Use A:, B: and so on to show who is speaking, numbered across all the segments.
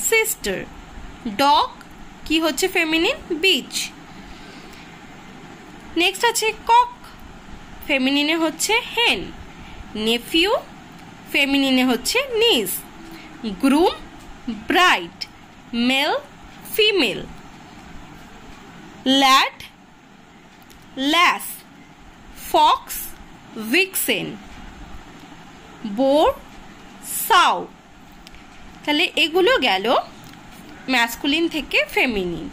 A: Sister. Dog কি হচ্ছে feminine? Bitch. Next আছে কক, ফেমিনিনে হচ্ছে হেন। নেফিউ, ফেমিনিনে হচ্ছে niece. Groom, bride. Male, female. Lad, lass. Fox, vixen. Boar, sow. তাহলে এগুলো গেল ম্যাসকুলিন থেকে ফেমিনিন।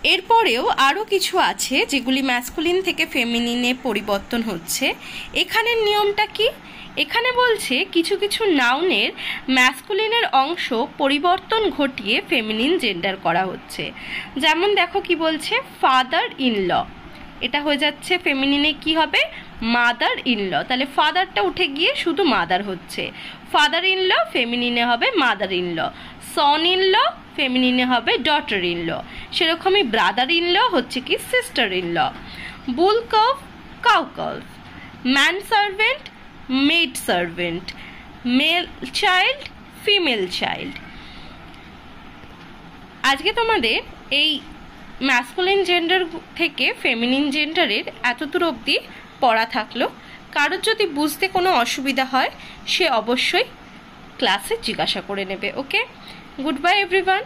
A: এরপরেও আরও কিছু আছে যেগুলি ম্যাসকুলিন থেকে ফেমিনিনে পরিবর্তন হচ্ছে। এখানের নিয়মটা কি? এখানে বলছে কিছু কিছু নাউনের ম্যাসকুলিনের অংশ পরিবর্তন ঘটিয়ে ফেমিনিন জেন্ডার করা হচ্ছে। যেমন দেখো কি বলছে, ফাদার ইন ল, এটা হয়ে যাচ্ছে ফেমিনিনে কি হবে? Mother in law. তাহলে ফাদারটা উঠে গিয়ে শুধু মাদার হচ্ছে। ফাদার ইন ল ফেমিনিনে হবে mother in law. Son in law ফেমিনিনে হবে ডটার ইন ল। সেরকমই ব্রাদার ইন ল হচ্ছে কি sister in law. Bull calf, cow calf. Man servant, maid servant. Male child, female child. আজকে তোমাদের এই ম্যাসকুলিন জেন্ডার থেকে ফেমিনিন জেন্ডারের এতদূর অবধি পড়া থাকলো। কারোর যদি বুঝতে কোনো অসুবিধা হয় সে অবশ্যই ক্লাসে জিজ্ঞাসা করে নেবে। ওকে, গুড বাই এভরিওয়ান।